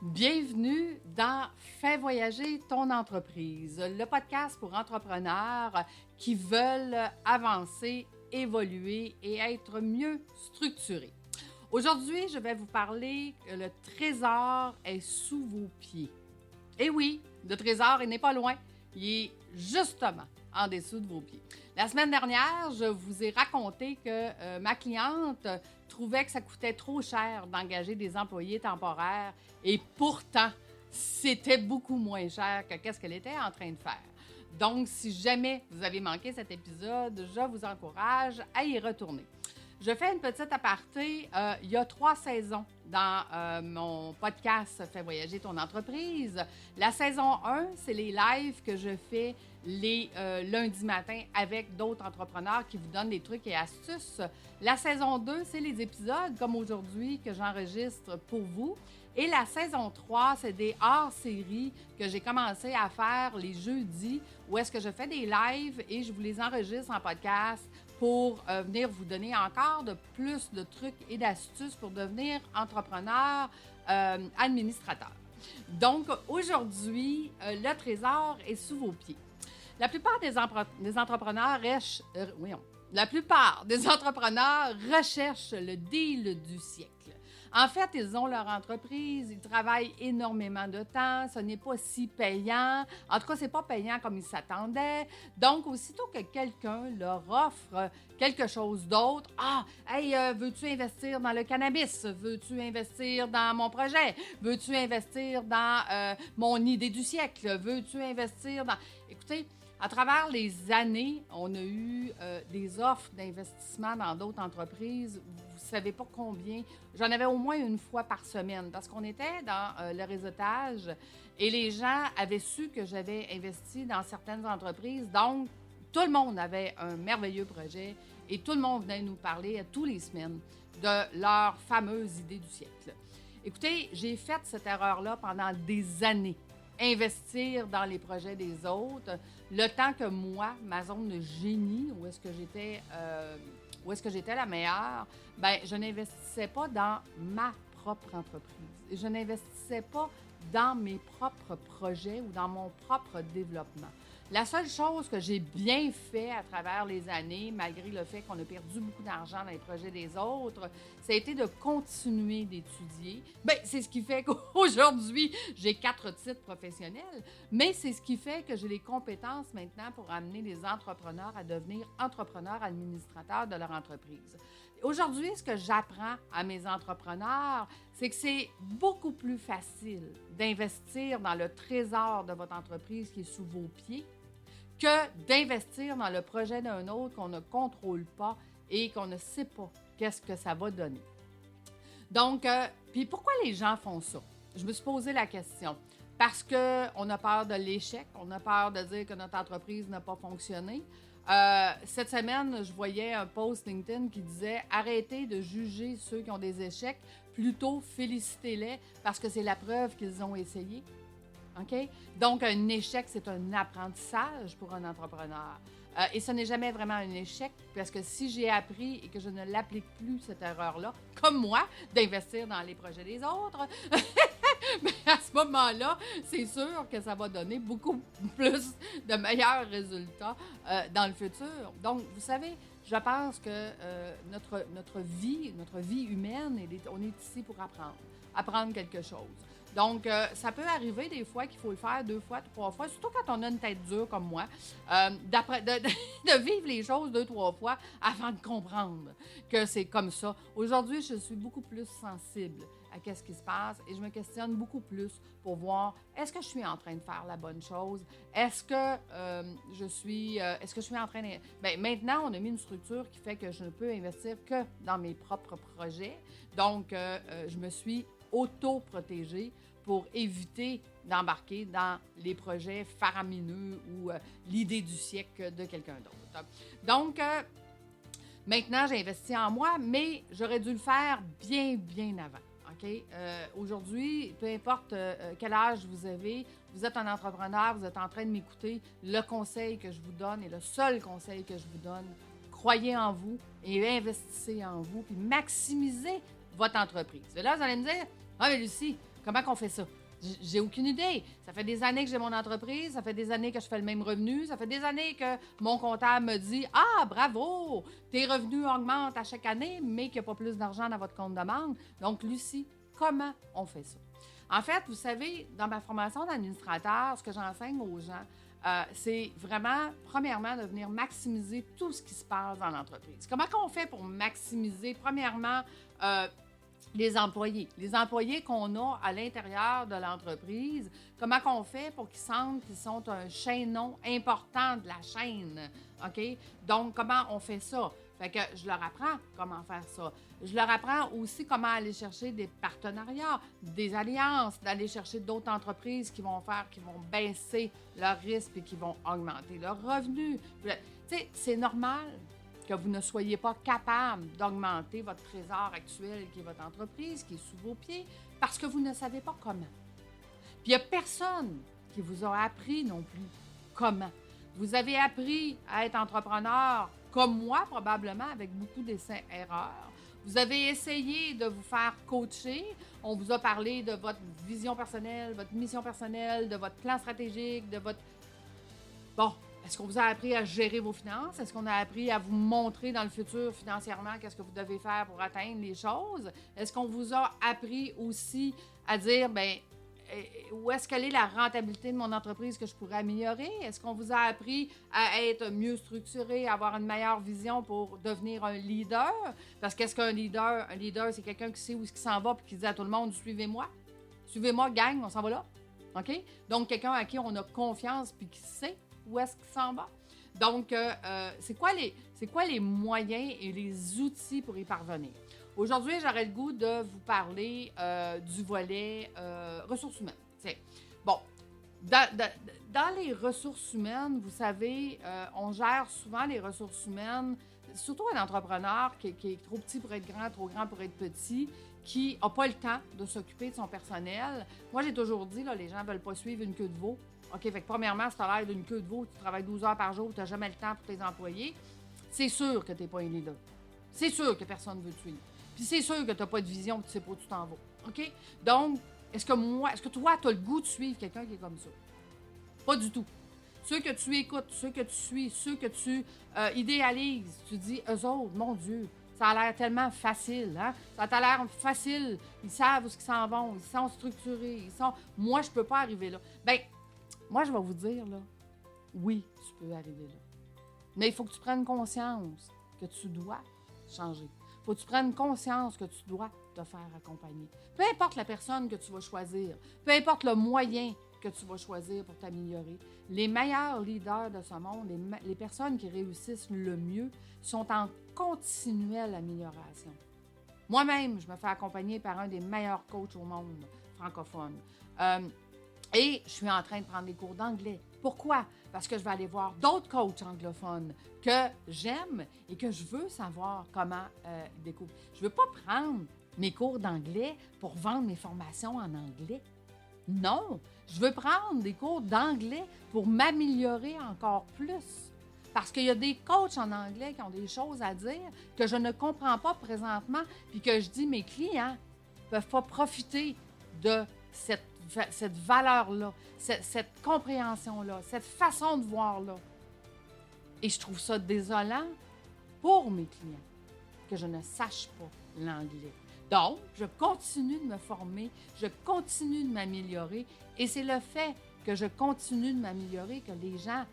Bienvenue dans Fais voyager ton entreprise, le podcast pour entrepreneurs qui veulent avancer, évoluer et être mieux structurés. Aujourd'hui, je vais vous parler que le trésor est sous vos pieds. Et oui, le trésor, il n'est pas loin, il est justement en dessous de vos pieds. La semaine dernière, je vous ai raconté que ma cliente trouvait que ça coûtait trop cher d'engager des employés temporaires et pourtant, c'était beaucoup moins cher que qu'est-ce qu'elle était en train de faire. Donc, si jamais vous avez manqué cet épisode, je vous encourage à y retourner. Je fais une petite aparté. Il y a 3 saisons dans mon podcast « Fais voyager ton entreprise ». La saison 1, c'est les lives que je fais les lundis matins avec d'autres entrepreneurs qui vous donnent des trucs et astuces. La saison 2, c'est les épisodes comme aujourd'hui que j'enregistre pour vous. Et la saison 3, c'est des hors-séries que j'ai commencé à faire les jeudis où est-ce que je fais des lives et je vous les enregistre en podcast pour venir vous donner encore plus de trucs et d'astuces pour devenir entrepreneur, administrateur. Donc, aujourd'hui, le trésor est sous vos pieds. La plupart des entrepreneurs recherchent le deal du siècle. En fait, ils ont leur entreprise, ils travaillent énormément de temps, ce n'est pas si payant. En tout cas, c'est pas payant comme ils s'attendaient. Donc, aussitôt que quelqu'un leur offre quelque chose d'autre, veux-tu investir dans le cannabis? Veux-tu investir dans mon projet? Veux-tu investir dans mon idée du siècle? Veux-tu investir dans... Écoutez, à travers les années, on a eu des offres d'investissement dans d'autres entreprises. Vous ne savez pas combien. J'en avais au moins une fois par semaine parce qu'on était dans le réseautage et les gens avaient su que j'avais investi dans certaines entreprises. Donc, tout le monde avait un merveilleux projet et tout le monde venait nous parler tous les semaines de leur fameuse idée du siècle. Écoutez, j'ai fait cette erreur-là pendant des années. Investir dans les projets des autres, le temps que moi, ma zone de génie, où est-ce que j'étais la meilleure, je n'investissais pas dans ma propre entreprise. Je n'investissais pas dans mes propres projets ou dans mon propre développement. La seule chose que j'ai bien fait à travers les années, malgré le fait qu'on a perdu beaucoup d'argent dans les projets des autres, ça a été de continuer d'étudier. C'est ce qui fait qu'aujourd'hui, j'ai 4 titres professionnels, mais c'est ce qui fait que j'ai les compétences maintenant pour amener les entrepreneurs à devenir entrepreneurs administrateurs de leur entreprise. Aujourd'hui, ce que j'apprends à mes entrepreneurs, c'est que c'est beaucoup plus facile d'investir dans le trésor de votre entreprise qui est sous vos pieds que d'investir dans le projet d'un autre qu'on ne contrôle pas et qu'on ne sait pas qu'est-ce que ça va donner. Donc, puis pourquoi les gens font ça? Je me suis posé la question. Parce qu'on a peur de l'échec, on a peur de dire que notre entreprise n'a pas fonctionné. Cette semaine, je voyais un post LinkedIn qui disait « Arrêtez de juger ceux qui ont des échecs, plutôt félicitez-les parce que c'est la preuve qu'ils ont essayé. » OK? Donc, un échec, c'est un apprentissage pour un entrepreneur. Et ce n'est jamais vraiment un échec parce que si j'ai appris et que je ne l'applique plus, cette erreur-là, comme moi, d'investir dans les projets des autres, à ce moment-là, c'est sûr que ça va donner beaucoup plus de meilleurs résultats dans le futur. Donc, vous savez, je pense que notre vie humaine, on est ici pour apprendre quelque chose. Donc, ça peut arriver des fois qu'il faut le faire 2 fois, 3 fois, surtout quand on a une tête dure comme moi, de vivre les choses 2, 3 fois avant de comprendre que c'est comme ça. Aujourd'hui, je suis beaucoup plus sensible à ce qui se passe et je me questionne beaucoup plus pour voir est-ce que je suis en train de faire la bonne chose? Est-ce que je suis en train de... Maintenant, on a mis une structure qui fait que je ne peux investir que dans mes propres projets. Donc, je me suis auto-protégée pour éviter d'embarquer dans les projets faramineux ou l'idée du siècle de quelqu'un d'autre. Donc, maintenant, j'ai investi en moi, mais j'aurais dû le faire bien, bien avant. OK? Aujourd'hui, peu importe quel âge vous avez, vous êtes un entrepreneur, vous êtes en train de m'écouter, le conseil que je vous donne et le seul conseil que je vous donne, croyez en vous et investissez en vous, puis maximisez votre entreprise. Et là, vous allez me dire, « Ah, mais Lucie, Comment qu'on fait ça? J'ai aucune idée. Ça fait des années que j'ai mon entreprise, ça fait des années que je fais le même revenu, ça fait des années que mon comptable me dit « Ah, bravo! Tes revenus augmentent à chaque année, mais qu'il n'y a pas plus d'argent dans votre compte de banque. » Donc, Lucie, comment on fait ça? En fait, vous savez, dans ma formation d'administrateur, ce que j'enseigne aux gens, c'est vraiment, premièrement, de venir maximiser tout ce qui se passe dans l'entreprise. Comment on fait pour maximiser, premièrement, les employés qu'on a à l'intérieur de l'entreprise, comment on fait pour qu'ils sentent qu'ils sont un chaînon important de la chaîne, OK? Donc, comment on fait ça? Fait que je leur apprends comment faire ça. Je leur apprends aussi comment aller chercher des partenariats, des alliances, d'aller chercher d'autres entreprises qui vont baisser leurs risques et qui vont augmenter leurs revenus. Tu sais, c'est normal que vous ne soyez pas capable d'augmenter votre trésor actuel qui est votre entreprise, qui est sous vos pieds, parce que vous ne savez pas comment. Puis il n'y a personne qui vous a appris non plus comment. Vous avez appris à être entrepreneur comme moi, probablement, avec beaucoup d'essais-erreurs. Vous avez essayé de vous faire coacher. On vous a parlé de votre vision personnelle, votre mission personnelle, de votre plan stratégique, de votre... Bon, est-ce qu'on vous a appris à gérer vos finances? Est-ce qu'on a appris à vous montrer dans le futur financièrement qu'est-ce que vous devez faire pour atteindre les choses? Est-ce qu'on vous a appris aussi à dire, bien, où est-ce qu'elle est la rentabilité de mon entreprise que je pourrais améliorer? Est-ce qu'on vous a appris à être mieux structuré, à avoir une meilleure vision pour devenir un leader? Parce qu'est-ce qu'un leader? Un leader, c'est quelqu'un qui sait où est-ce qu'il s'en va et qui dit à tout le monde, suivez-moi. Suivez-moi, gang, on s'en va là. OK? Donc, quelqu'un à qui on a confiance puis qui sait où est-ce qu'il s'en va. Donc, c'est quoi les moyens et les outils pour y parvenir? Aujourd'hui, j'aurais le goût de vous parler du volet ressources humaines. T'sais, bon, dans les ressources humaines, vous savez, on gère souvent les ressources humaines, surtout un entrepreneur qui est trop petit pour être trop grand pour être petit, qui n'a pas le temps de s'occuper de son personnel. Moi, j'ai toujours dit, là, les gens ne veulent pas suivre une queue de veau. OK, fait que premièrement, si tu as l'air d'une queue de veau, tu travailles 12 heures par jour, tu n'as jamais le temps pour tes employés, c'est sûr que tu n'es pas un leader. C'est sûr que personne ne veut te suivre. Puis c'est sûr que tu n'as pas de vision et tu ne sais pas où tu t'en vas. OK? Donc, est-ce que toi, tu as le goût de suivre quelqu'un qui est comme ça? Pas du tout. Ceux que tu écoutes, ceux que tu suis, ceux que tu idéalises, tu dis, eux autres, mon Dieu, ça a l'air tellement facile, hein? Ça a l'air facile. Ils savent où ils s'en vont, ils sont structurés, Moi, je peux pas arriver là. Bien, moi, je vais vous dire, là, oui, tu peux arriver là. Mais il faut que tu prennes conscience que tu dois changer. Il faut que tu prennes conscience que tu dois te faire accompagner. Peu importe la personne que tu vas choisir, peu importe le moyen que tu vas choisir pour t'améliorer, les meilleurs leaders de ce monde, les personnes qui réussissent le mieux, sont en continuelle amélioration. Moi-même, je me fais accompagner par un des meilleurs coachs au monde francophone. Et je suis en train de prendre des cours d'anglais. Pourquoi? Parce que je vais aller voir d'autres coachs anglophones que j'aime et que je veux savoir comment découvrir. Je ne veux pas prendre mes cours d'anglais pour vendre mes formations en anglais. Non, je veux prendre des cours d'anglais pour m'améliorer encore plus. Parce qu'il y a des coachs en anglais qui ont des choses à dire que je ne comprends pas présentement puis que je dis mes clients ne peuvent pas profiter de cette valeur-là, cette compréhension-là, cette façon de voir-là. Et je trouve ça désolant pour mes clients que je ne sache pas l'anglais. Donc, je continue de me former, je continue de m'améliorer et c'est le fait que je continue de m'améliorer que les gens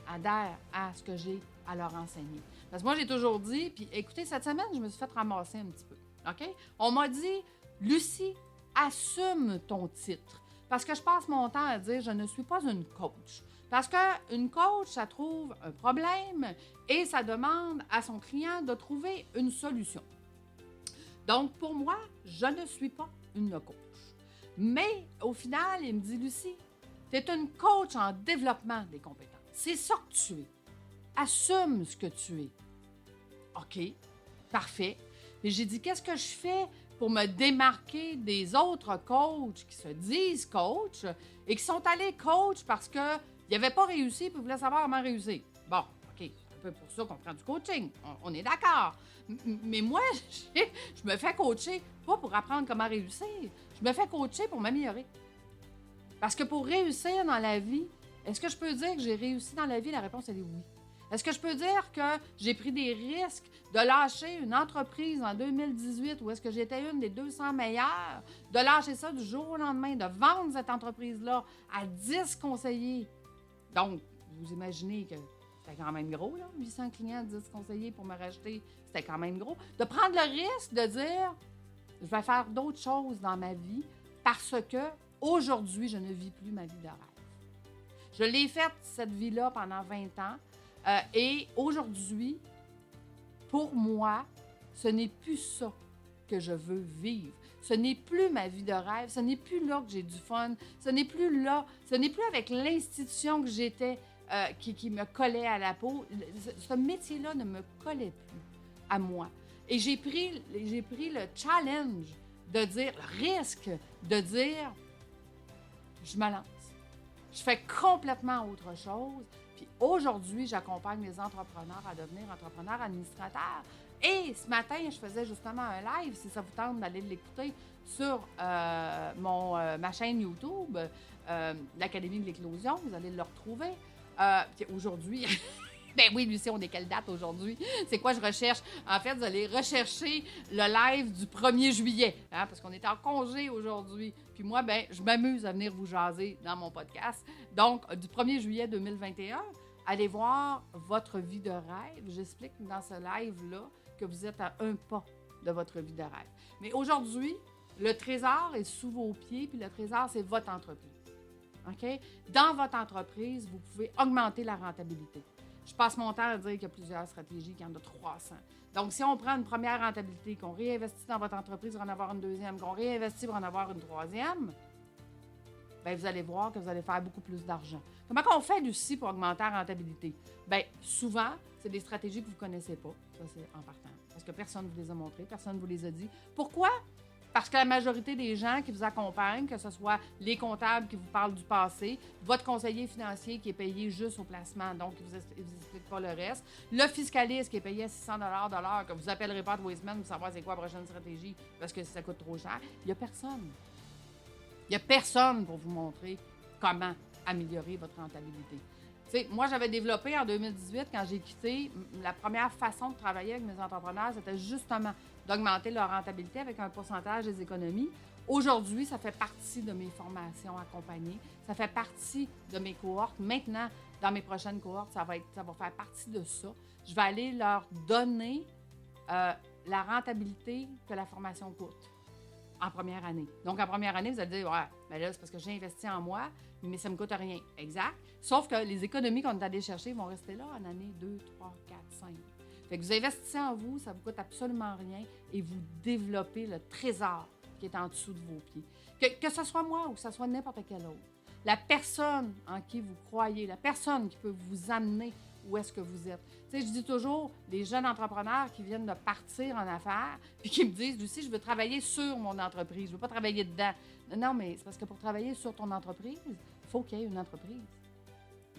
adhèrent à ce que j'ai à leur enseigner. Parce que moi, j'ai toujours dit, puis écoutez, cette semaine, je me suis fait ramasser un petit peu. OK? On m'a dit, Lucie, assume ton titre. Parce que je passe mon temps à dire, je ne suis pas une coach. Parce qu'une coach, ça trouve un problème et ça demande à son client de trouver une solution. Donc, pour moi, je ne suis pas une coach. Mais au final, il me dit, Lucie, tu es une coach en développement des compétences. C'est ça que tu es. Assume ce que tu es. OK, parfait. Et j'ai dit, qu'est-ce que je fais pour me démarquer des autres coachs qui se disent coach et qui sont allés coach parce qu'ils n'avaient pas réussi et voulaient savoir comment réussir. Bon, OK, c'est un peu pour ça qu'on prend du coaching. On est d'accord. Mais moi, je me fais coacher pas pour apprendre comment réussir. Je me fais coacher pour m'améliorer. Parce que pour réussir dans la vie, est-ce que je peux dire que j'ai réussi dans la vie? La réponse, elle est oui. Est-ce que je peux dire que j'ai pris des risques de lâcher une entreprise en 2018 où est-ce que j'étais une des 200 meilleures, de lâcher ça du jour au lendemain, de vendre cette entreprise-là à 10 conseillers? Donc, vous imaginez que c'était quand même gros, là, 800 clients, 10 conseillers pour me racheter, c'était quand même gros. De prendre le risque de dire, je vais faire d'autres choses dans ma vie parce que aujourd'hui, je ne vis plus ma vie de rêve. Je l'ai faite, cette vie-là, pendant 20 ans. Et aujourd'hui, pour moi, ce n'est plus ça que je veux vivre. Ce n'est plus ma vie de rêve. Ce n'est plus là que j'ai du fun. Ce n'est plus là. Ce n'est plus avec l'institution que j'étais qui me collait à la peau. Ce métier-là ne me collait plus à moi. Et j'ai pris le challenge de dire, le risque de dire, je me lance. Je fais complètement autre chose. Puis aujourd'hui, j'accompagne les entrepreneurs à devenir entrepreneurs administrateurs. Et ce matin, je faisais justement un live, si ça vous tente d'aller l'écouter, sur ma chaîne YouTube, l'Académie de l'éclosion. Vous allez le retrouver. Puis aujourd'hui... Ben oui, Lucie, on est quelle date aujourd'hui? C'est quoi je recherche? En fait, vous allez rechercher le live du 1er juillet, hein, parce qu'on est en congé aujourd'hui. Puis moi, ben, je m'amuse à venir vous jaser dans mon podcast. Donc, du 1er juillet 2021, allez voir votre vie de rêve. J'explique dans ce live-là que vous êtes à un pas de votre vie de rêve. Mais aujourd'hui, le trésor est sous vos pieds, puis le trésor, c'est votre entreprise. OK? Dans votre entreprise, vous pouvez augmenter la rentabilité. Je passe mon temps à dire qu'il y a plusieurs stratégies, qu'il y en a 300. Donc, si on prend une première rentabilité, qu'on réinvestit dans votre entreprise pour en avoir une deuxième, qu'on réinvestit pour en avoir une troisième, bien, vous allez voir que vous allez faire beaucoup plus d'argent. Comment on fait, Lucie, pour augmenter la rentabilité? Bien, souvent, c'est des stratégies que vous ne connaissez pas. Ça, c'est en partant. Parce que personne ne vous les a montrées, personne ne vous les a dit. Pourquoi? Parce que la majorité des gens qui vous accompagnent, que ce soit les comptables qui vous parlent du passé, votre conseiller financier qui est payé juste au placement, donc il ne vous explique pas le reste, le fiscaliste qui est payé à 600 $ de l'heure, que vous n'appellerez pas de tous les semaines pour savoir c'est quoi la prochaine stratégie parce que ça coûte trop cher, il n'y a personne. Il n'y a personne pour vous montrer comment améliorer votre rentabilité. T'sais, moi, j'avais développé en 2018, quand j'ai quitté, la première façon de travailler avec mes entrepreneurs, c'était justement d'augmenter leur rentabilité avec un pourcentage des économies. Aujourd'hui, ça fait partie de mes formations accompagnées. Ça fait partie de mes cohortes. Maintenant, dans mes prochaines cohortes, ça va faire partie de ça. Je vais aller leur donner la rentabilité que la formation coûte en première année. Donc, en première année, vous allez dire, ouais, ben là, c'est parce que j'ai investi en moi, mais ça ne me coûte rien. Exact. Sauf que les économies qu'on est allé chercher vont rester là en année 2, 3, 4, 5. Fait que vous investissez en vous, ça ne vous coûte absolument rien et vous développez le trésor qui est en dessous de vos pieds. Que ce soit moi ou que ce soit n'importe quel autre. La personne en qui vous croyez, la personne qui peut vous amener où est-ce que vous êtes. Tu sais, je dis toujours, les jeunes entrepreneurs qui viennent de partir en affaires puis qui me disent, Lucie, je veux travailler sur mon entreprise, je ne veux pas travailler dedans. Non, mais c'est parce que pour travailler sur ton entreprise, il faut qu'il y ait une entreprise.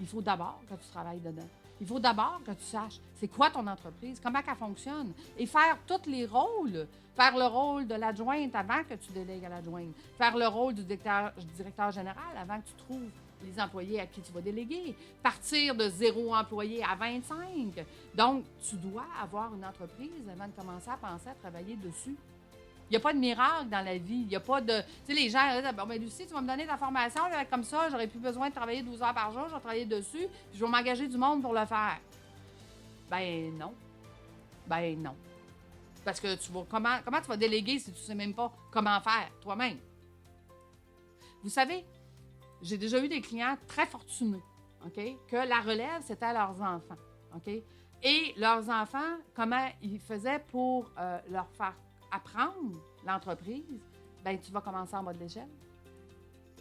Il faut d'abord que tu travailles dedans. Il faut d'abord que tu saches c'est quoi ton entreprise, comment elle fonctionne, et faire tous les rôles. Faire le rôle de l'adjointe avant que tu délègues à l'adjointe. Faire le rôle du directeur général avant que tu trouves les employés à qui tu vas déléguer. Partir de 0 employé à 25. Donc, tu dois avoir une entreprise avant de commencer à penser à travailler dessus. Il n'y a pas de miracle dans la vie. Il n'y a pas de... Tu sais, les gens disent, bon, ben Lucie, tu vas me donner ta formation, là, comme ça, j'aurais plus besoin de travailler 12 heures par jour, je vais travailler dessus, puis je vais m'engager du monde pour le faire. Ben non. Ben non. Parce que tu vas... Comment tu vas déléguer si tu ne sais même pas comment faire toi-même? Vous savez, j'ai déjà eu des clients très fortunés, OK? Que la relève, c'était leurs enfants, OK? Et leurs enfants, comment ils faisaient pour leur faire apprendre l'entreprise? Bien, tu vas commencer en bas de l'échelle.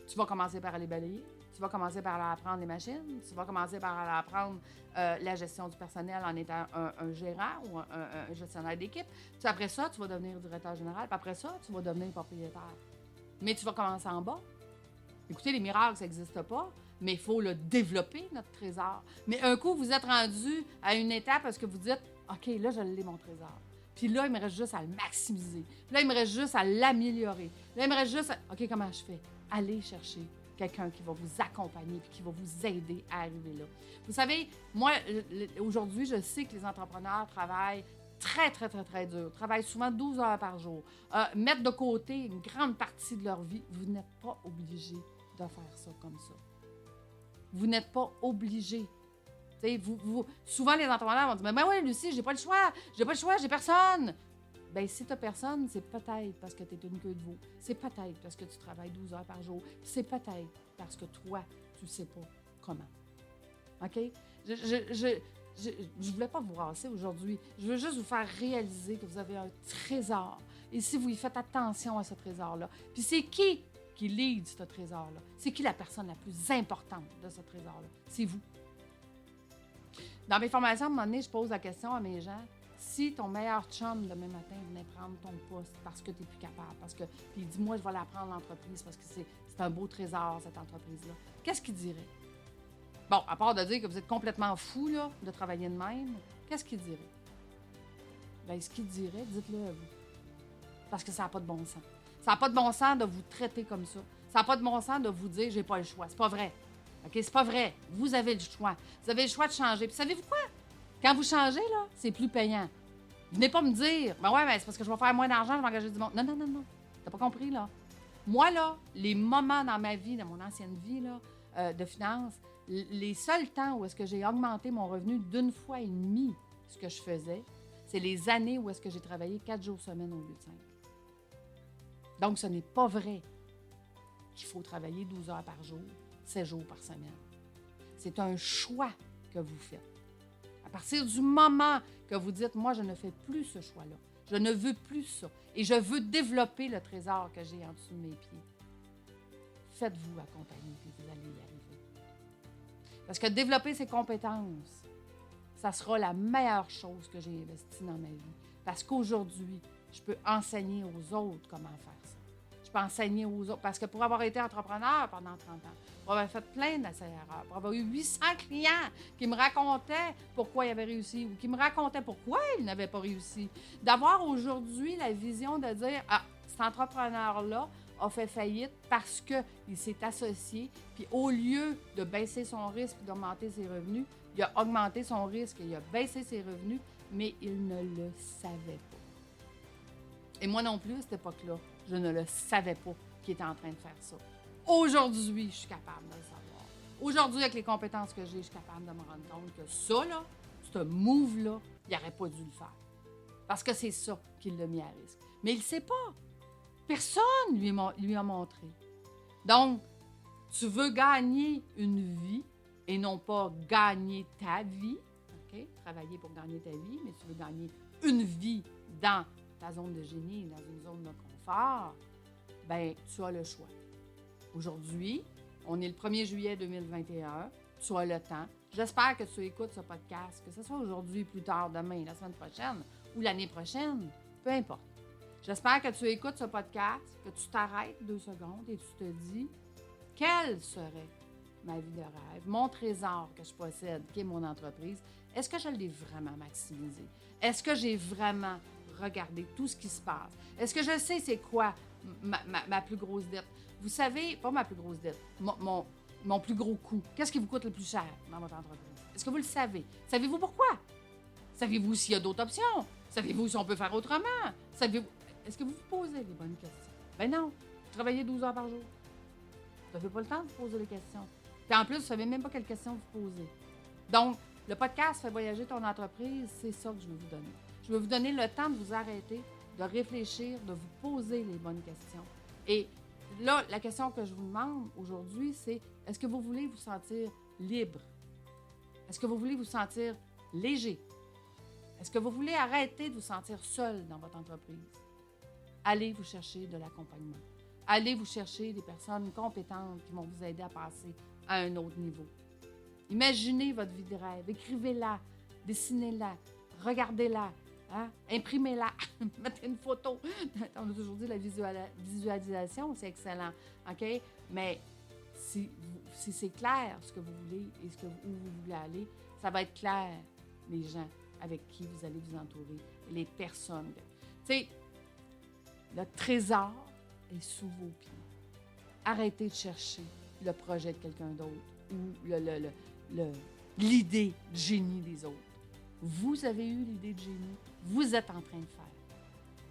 Tu vas commencer par aller balayer. Tu vas commencer par aller apprendre les machines. Tu vas commencer par aller apprendre la gestion du personnel en étant un gérant ou un gestionnaire d'équipe. Puis après ça, tu vas devenir directeur général. Puis après ça, tu vas devenir propriétaire. Mais tu vas commencer en bas. Écoutez, les miracles, ça n'existe pas, mais il faut le développer, notre trésor. Mais un coup, vous êtes rendu à une étape parce que vous dites, OK, là, je l'ai, mon trésor. Puis là, il me reste juste à le maximiser. Puis là, il me reste juste à l'améliorer. Là, il me reste juste à... OK, comment je fais? Allez chercher quelqu'un qui va vous accompagner puis qui va vous aider à arriver là. Vous savez, moi, aujourd'hui, je sais que les entrepreneurs travaillent très, très, très, très dur. Travaillent souvent 12 heures par jour. Mettre de côté une grande partie de leur vie. Vous n'êtes pas obligé de faire ça comme ça. Vous n'êtes pas obligé. Souvent, les entrepreneurs vont dire « Mais oui, Lucie, j'ai pas le choix, j'ai personne. » Bien, si tu n'as personne, c'est peut-être parce que tu es une queue de veau. C'est peut-être parce que tu travailles 12 heures par jour. C'est peut-être parce que toi, tu ne sais pas comment. OK? Je voulais pas vous rasser aujourd'hui. Je veux juste vous faire réaliser que vous avez un trésor. Et si vous y faites attention à ce trésor-là, puis c'est qui lead ce trésor-là? C'est qui la personne la plus importante de ce trésor-là? C'est vous. Dans mes formations, à un moment donné, je pose la question à mes gens. Si ton meilleur chum demain matin venait prendre ton poste parce que tu n'es plus capable, puis il dit « Moi, je vais la prendre l'entreprise parce que c'est un beau trésor, cette entreprise-là », qu'est-ce qu'il dirait? Bon, à part de dire que vous êtes complètement fou là, de travailler de même, qu'est-ce qu'il dirait? Bien, ce qu'il dirait, dites-le à vous. Parce que ça n'a pas de bon sens. Ça n'a pas de bon sens de vous traiter comme ça. Ça n'a pas de bon sens de vous dire « J'ai pas le choix ». C'est pas vrai. OK? C'est pas vrai. Vous avez le choix. Vous avez le choix de changer. Puis savez-vous quoi? Quand vous changez, là, c'est plus payant. Venez pas me dire « Ben ouais, mais c'est parce que je vais faire moins d'argent, je vais engager du monde. » Non, non, non, non. T'as pas compris, là. Moi, là, les moments dans ma vie, dans mon ancienne vie, là, de finance, les seuls temps où est-ce que j'ai augmenté mon revenu d'une fois et demie ce que je faisais, c'est les années où est-ce que j'ai travaillé 4 jours semaine au lieu de 5. Donc, ce n'est pas vrai qu'il faut travailler 12 heures par jour, 7 jours par semaine. C'est un choix que vous faites. À partir du moment que vous dites « Moi, je ne fais plus ce choix-là. Je ne veux plus ça. Et je veux développer le trésor que j'ai en dessous de mes pieds. » Faites-vous accompagner puis vous allez y arriver. Parce que développer ses compétences, ça sera la meilleure chose que j'ai investie dans ma vie. Parce qu'aujourd'hui, je peux enseigner aux autres comment faire ça. Je peux enseigner aux autres. Parce que pour avoir été entrepreneur pendant 30 ans, pour avoir fait plein d'erreurs, pour avoir eu 800 clients qui me racontaient pourquoi ils avaient réussi ou qui me racontaient pourquoi ils n'avaient pas réussi, d'avoir aujourd'hui la vision de dire « Ah, cet entrepreneur-là a fait faillite parce qu'il s'est associé, puis au lieu de baisser son risque et d'augmenter ses revenus, il a augmenté son risque et il a baissé ses revenus, mais il ne le savait pas. » Et moi non plus, à cette époque-là, je ne le savais pas qu'il était en train de faire ça. Aujourd'hui, je suis capable de le savoir. Aujourd'hui, avec les compétences que j'ai, je suis capable de me rendre compte que ça, là, ce move-là, il n'aurait pas dû le faire. Parce que c'est ça qui l'a mis à risque. Mais il ne sait pas. Personne lui a montré. Donc, tu veux gagner une vie et non pas gagner ta vie. OK? Travailler pour gagner ta vie, mais tu veux gagner une vie dans ta zone de génie, dans une zone de confort. Bien, tu as le choix. Aujourd'hui, on est le 1er juillet 2021. Tu as le temps. J'espère que tu écoutes ce podcast, que ce soit aujourd'hui, plus tard, demain, la semaine prochaine ou l'année prochaine. Peu importe. J'espère que tu écoutes ce podcast, que tu t'arrêtes 2 secondes et tu te dis « Quelle serait ma vie de rêve, mon trésor que je possède, qui est mon entreprise? Est-ce que je l'ai vraiment maximisé? Est-ce que j'ai vraiment regardé tout ce qui se passe? Est-ce que je sais c'est quoi ma plus grosse dette? Vous savez, pas ma plus grosse dette, mon plus gros coût. Qu'est-ce qui vous coûte le plus cher dans votre entreprise? Est-ce que vous le savez? Savez-vous pourquoi? Savez-vous s'il y a d'autres options? Savez-vous si on peut faire autrement? Savez-vous... Est-ce que vous vous posez les bonnes questions? Ben non, vous travaillez 12 heures par jour. Vous n'avez pas le temps de vous poser les questions. Puis en plus, vous ne savez même pas quelles questions vous posez. Donc, le podcast « Fais voyager ton entreprise », c'est ça que je veux vous donner. Je veux vous donner le temps de vous arrêter, de réfléchir, de vous poser les bonnes questions. Et là, la question que je vous demande aujourd'hui, c'est est-ce que vous voulez vous sentir libre? Est-ce que vous voulez vous sentir léger? Est-ce que vous voulez arrêter de vous sentir seul dans votre entreprise? Allez vous chercher de l'accompagnement. Allez vous chercher des personnes compétentes qui vont vous aider à passer à un autre niveau. Imaginez votre vie de rêve, écrivez-la, dessinez-la, regardez-la, hein? Imprimez-la, mettez une photo. On a toujours dit la visualisation, c'est excellent, OK? Mais si c'est clair ce que vous voulez et où vous voulez aller, ça va être clair, les gens, avec qui vous allez vous entourer, les personnes. Tu sais, le trésor est sous vos pieds. Arrêtez de chercher le projet de quelqu'un d'autre ou l'idée de génie des autres. Vous avez eu l'idée de génie, vous êtes en train de faire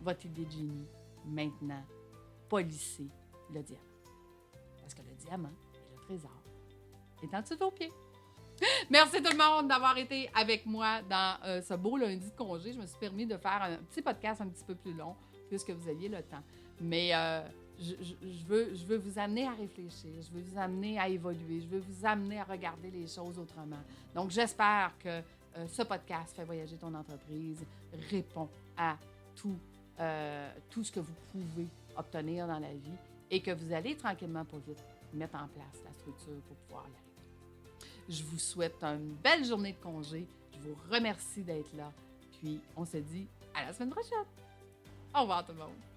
votre idée de génie. Maintenant, polissez le diamant. Parce que le diamant et le trésor est en dessous de vos pieds. Merci tout le monde d'avoir été avec moi dans ce beau lundi de congé. Je me suis permis de faire un petit podcast un petit peu plus long puisque vous aviez le temps. Mais je veux vous amener à réfléchir, je veux vous amener à évoluer, je veux vous amener à regarder les choses autrement. Donc, j'espère que ce podcast fait voyager ton entreprise, répond à tout ce que vous pouvez obtenir dans la vie et que vous allez tranquillement, pas vite, mettre en place la structure pour pouvoir y arriver. Je vous souhaite une belle journée de congé. Je vous remercie d'être là. Puis, on se dit à la semaine prochaine. Au revoir tout le monde.